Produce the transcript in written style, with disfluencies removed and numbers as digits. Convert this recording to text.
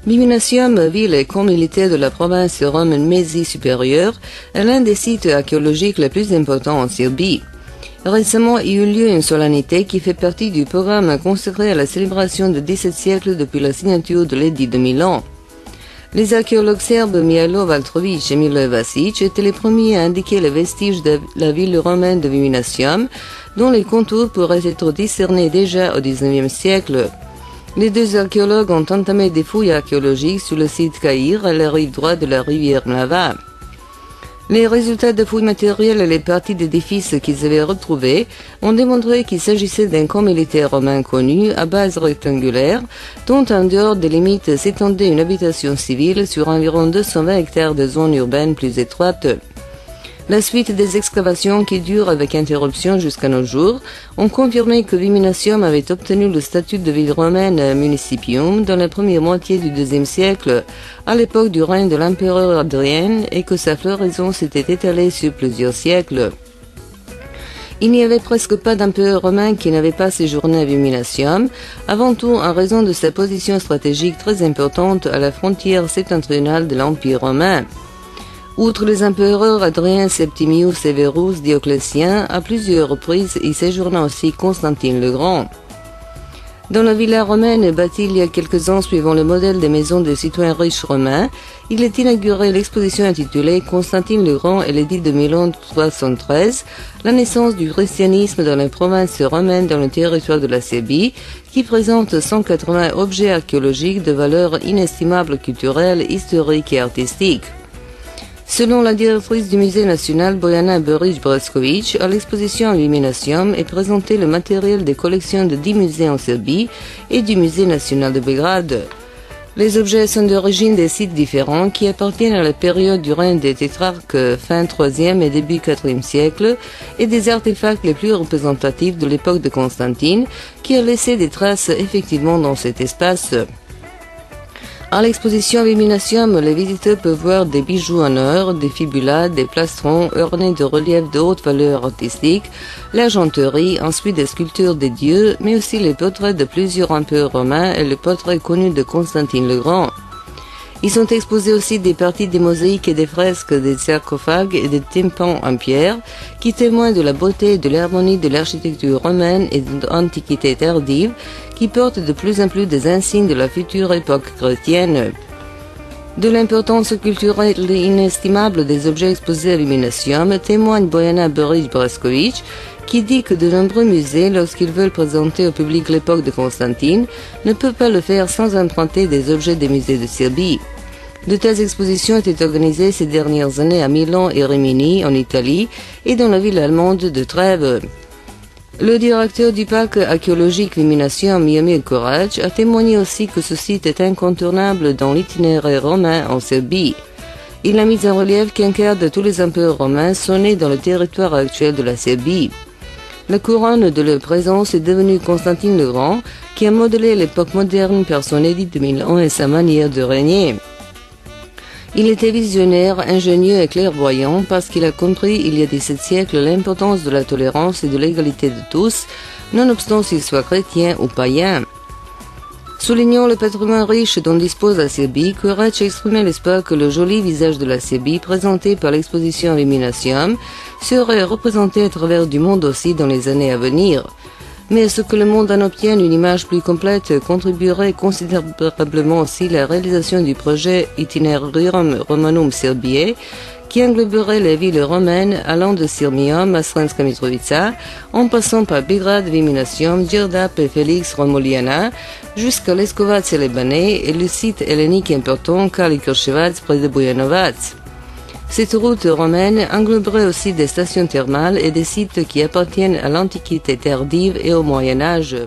Viminacium, ville et camp militaire de la province romaine Mésie supérieure, est l'un des sites archéologiques les plus importants en Serbie. Récemment, il y a eu lieu une solennité qui fait partie du programme consacré à la célébration de 17 siècles depuis la signature de l'édit de Milan. Les archéologues serbes Mihajlo Valtrović et Milivoj Vasić étaient les premiers à indiquer les vestiges de la ville romaine de Viminacium, dont les contours pourraient être discernés déjà au XIXe siècle. Les deux archéologues ont entamé des fouilles archéologiques sur le site Caïr, à la rive droite de la rivière Mlava. Les résultats de fouilles matérielles et les parties d'édifices qu'ils avaient retrouvées ont démontré qu'il s'agissait d'un camp militaire romain connu à base rectangulaire, dont en dehors des limites s'étendait une habitation civile sur environ 220 hectares de zones urbaines plus étroites. La suite des excavations qui durent avec interruption jusqu'à nos jours ont confirmé que Viminacium avait obtenu le statut de ville romaine municipium dans la première moitié du IIe siècle, à l'époque du règne de l'empereur Adrien, et que sa floraison s'était étalée sur plusieurs siècles. Il n'y avait presque pas d'empereur romain qui n'avait pas séjourné à Viminacium, avant tout en raison de sa position stratégique très importante à la frontière septentrionale de l'Empire romain. Outre les empereurs Adrien, Septimius, Severus, Dioclétien, à plusieurs reprises y séjourna aussi Constantine le Grand. Dans la villa romaine bâtie il y a quelques ans suivant le modèle des maisons des citoyens riches romains, il est inauguré l'exposition intitulée Constantine le Grand et l'édit de Milan 313, la naissance du christianisme dans la province romaine dans le territoire de la Serbie, qui présente 180 objets archéologiques de valeur inestimable culturelle, historique et artistique. Selon la directrice du musée national Bojana Berić-Brajković, à l'exposition Viminacium est présenté le matériel des collections de 10 musées en Serbie et du musée national de Belgrade. Les objets sont d'origine des sites différents qui appartiennent à la période du règne des tétrarques fin 3e et début 4e siècle et des artefacts les plus représentatifs de l'époque de Constantine qui a laissé des traces effectivement dans cet espace. À l'exposition Viminacium, les visiteurs peuvent voir des bijoux en or, des fibulas, des plastrons ornés de reliefs de haute valeur artistique, l'argenterie, ensuite des sculptures des dieux, mais aussi les portraits de plusieurs empereurs romains et le portrait connu de Constantine le Grand. Ils sont exposés aussi des parties des mosaïques et des fresques, des sarcophages et des tympans en pierre qui témoignent de la beauté et de l'harmonie de l'architecture romaine et de l'antiquité tardive qui portent de plus en plus des insignes de la future époque chrétienne. De l'importance culturelle inestimable des objets exposés à Viminacium témoigne Bojana Berić-Brajković qui dit que de nombreux musées, lorsqu'ils veulent présenter au public l'époque de Constantine, ne peuvent pas le faire sans emprunter des objets des musées de Serbie. De telles expositions étaient organisées ces dernières années à Milan et Rimini, en Italie, et dans la ville allemande de Trèves. Le directeur du parc archéologique Viminacium, Miomir Korac, a témoigné aussi que ce site est incontournable dans l'itinéraire romain en Serbie. Il a mis en relief qu'un quart de tous les empereurs romains sont nés dans le territoire actuel de la Serbie. La couronne de leur présence est devenue Constantine le Grand, qui a modelé l'époque moderne par son édit de Milan et sa manière de régner. Il était visionnaire, ingénieux et clairvoyant parce qu'il a compris il y a 17 siècles l'importance de la tolérance et de l'égalité de tous, nonobstant s'ils soient chrétiens ou païens. Soulignant le patrimoine riche dont dispose la Serbie, Korac exprimait l'espoir que le joli visage de la Serbie présenté par l'exposition Viminacium serait représenté à travers du monde aussi dans les années à venir. Mais ce que le monde en obtienne une image plus complète contribuerait considérablement aussi la réalisation du projet Itinerarium Romanum Serbiae, qui engloberait les villes romaines allant de Sirmium à Sremska Mitrovica, en passant par Belgrade, Viminacium, Đerdap et Felix Romuljana, jusqu'à Leskovac et Lebane et le site hellénique important Kali Krševac près de Bujanovac. Cette route romaine engloberait aussi des stations thermales et des sites qui appartiennent à l'Antiquité tardive et au Moyen Âge.